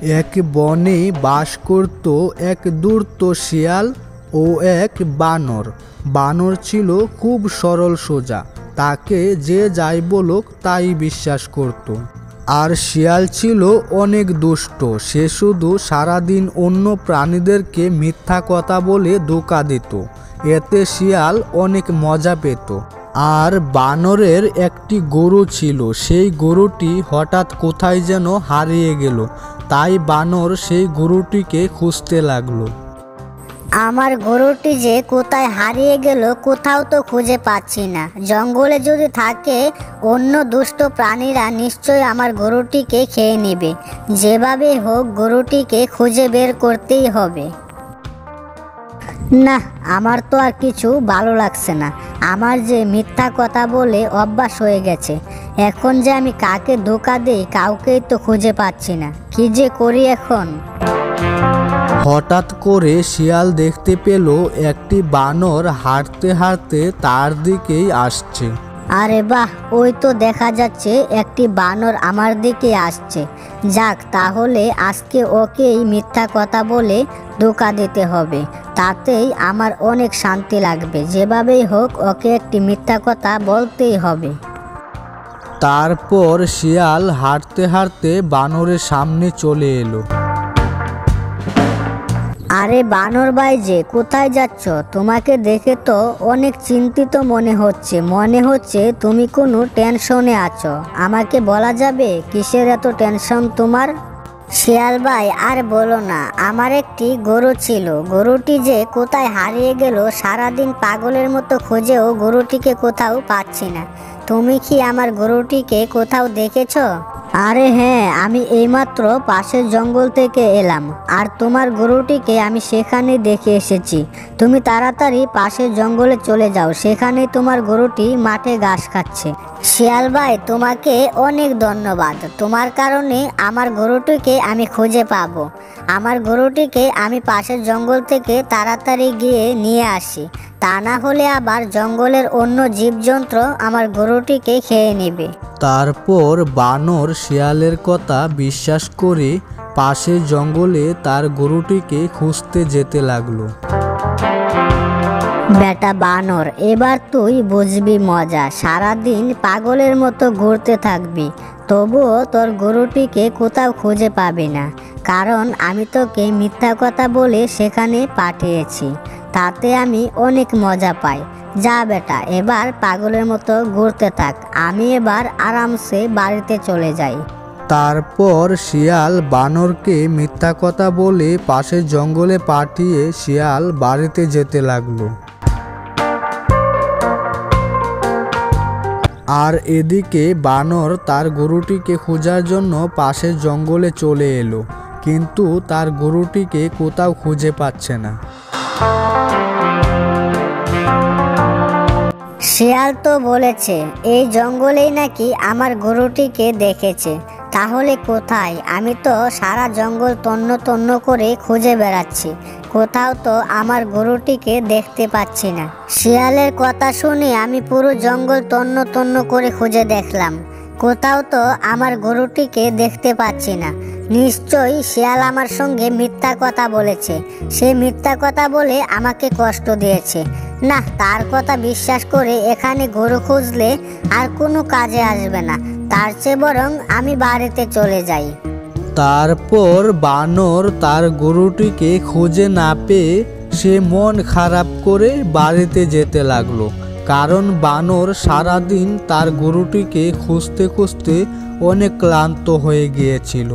এক বনে বাস করত এক ধূর্ত শিয়াল ও এক বানর। বানর ছিল খুব সরল সোজা, তাকে যে যাই বলুক তাই বিশ্বাস করত। আর শিয়াল ছিল অনেক দুষ্ট, সে শুধু সারাদিন অন্য প্রাণীদেরকে মিথ্যা কথা বলে ধোঁকা দিত। এতে শিয়াল অনেক মজা পেত। আর বানরের একটি গরু ছিল, সেই গরুটি হঠাৎ কোথায় যেন হারিয়ে গেল। তাই বানর সেই গরুটিকে খুঁজতে লাগলো। আমার গরুটি যে কোথায় হারিয়ে গেল, কোথাও তো খুঁজে পাচ্ছি না। জঙ্গলে যদি থাকে, অন্য দুষ্ট প্রাণীরা নিশ্চয়ই আমার গরুটিকে খেয়ে নেবে। যেভাবে হোক গরুটিকে খুঁজে বের করতেই হবে। না, আমার তো আর কিছু ভালো লাগছে না। আমার যে মিথ্যা কথা বলে অভ্যাস হয়ে গেছে, এখন যে আমি কাকে ধোঁকা দিই কাউকেই তো খুঁজে পাচ্ছি না। কি যে করি এখন। হঠাৎ করে শিয়াল দেখতে পেল একটি বানর হাঁটতে হাঁটতে তার দিকেই আসছে। আরে বাহ, ওই তো দেখা যাচ্ছে একটি বানর আমার দিকে আসছে। যাক, তাহলে আজকে ওকেই মিথ্যা কথা বলে ধোঁকা দিতে হবে। তাতেই আমার অনেক শান্তি লাগবে। যেভাবেই হোক ওকে একটি মিথ্যা কথা বলতেই হবে। তারপর শিয়াল হাঁটতে হাঁটতে বানরের সামনে চলে এলো। আরে বানর ভাই, যে কোথায় যাচ্ছ? তোমাকে দেখে তো অনেক চিন্তিত মনে হচ্ছে তুমি কোনো টেনশনে আছো। আমাকে বলা যাবে কিসের এত টেনশন তোমার? শিয়াল ভাই, আর বলো না, আমার একটি গরু ছিল। গরুটি যে কোথায় হারিয়ে গেল, সারাদিন পাগলের মতো খুঁজেও গরুটিকে কোথাও পাচ্ছি না। তুমি কি আমার গরুটিকে কোথাও দেখেছো? আরে হ্যাঁ, আমি এইমাত্র পাশের জঙ্গল থেকে এলাম, আর তোমার গরুটিকে আমি সেখানে দেখে এসেছি। তুমি তাড়াতাড়ি পাশের জঙ্গলে চলে যাও, সেখানে তোমার গরুটি মাঠে ঘাস খাচ্ছে। শিয়াল ভাই, তোমাকে অনেক ধন্যবাদ। তোমার কারণে আমার গরুটিকে আমি খুঁজে পাবো। আমার গরুটিকে আমি পাশের জঙ্গল থেকে তাড়াতাড়ি গিয়ে নিয়ে আসি, তা না হলে আবার জঙ্গলের অন্য জীবজন্তু আমার গরুটিকে খেয়ে নেবে। তারপর বানর শিয়ালের কথা বিশ্বাস করে পাশের জঙ্গলে তার গরুটিকে খুঁজতে যেতে লাগলো। বেটা বানর, এবার তুই বুঝবি মজা। সারাদিন পাগলের মতো ঘুরতে থাকবি, তবুও তোর গরুটিকে কোথাও খুঁজে পাবি না। কারণ আমি তোকে মিথ্যা কথা বলে সেখানে পাঠিয়েছি, তাতে আমি অনেক মজা পাই। যা বেটা, এবার পাগলের মতো ঘুরতে থাক। আমি এবার আরামসে বাড়িতে চলে যাই। তারপর শিয়াল বানরকে মিথ্যা কথা বলে পাশের জঙ্গলে পাঠিয়ে শিয়াল বাড়িতে যেতে লাগলো। আর এদিকে বানর তার গরুটিকে খোঁজার জন্য পাশের জঙ্গলে চলে এলো, কিন্তু তার গরুটিকে কোথাও খুঁজে পাচ্ছে না। শিয়াল তো বলেছে এই জঙ্গলেই নাকি আমার গরুটিকে দেখেছে, তাহলে কোথায়? আমি তো সারা জঙ্গল তন্ন তন্ন করে খুঁজে বেড়াচ্ছি, কোথাও তো আমার গরুটিকে দেখতে পাচ্ছি না। শিয়ালের কথা শুনে আমি পুরো জঙ্গল তন্ন তন্ন করে খুঁজে দেখলাম, কোথাও তো আমার গরুটিকে দেখতে পাচ্ছি না। নিশ্চয়ই শিয়াল আমার সঙ্গে মিথ্যা কথা বলেছে। সে মিথ্যা কথা বলে আমাকে কষ্ট দিয়েছে। না, তার কথা বিশ্বাস করে এখানে গরু খুঁজলে আর কোনো কাজে আসবে না। তার চেয়ে বরং আমি বাড়িতে চলে যাই। তারপর বানর তার গরুটিকে খুঁজে না পেয়ে সে মন খারাপ করে বাড়িতে যেতে লাগলো। কারণ বানর সারাদিন তার গরুটিকে খুঁজতে খুঁজতে অনেক ক্লান্ত হয়ে গিয়েছিল।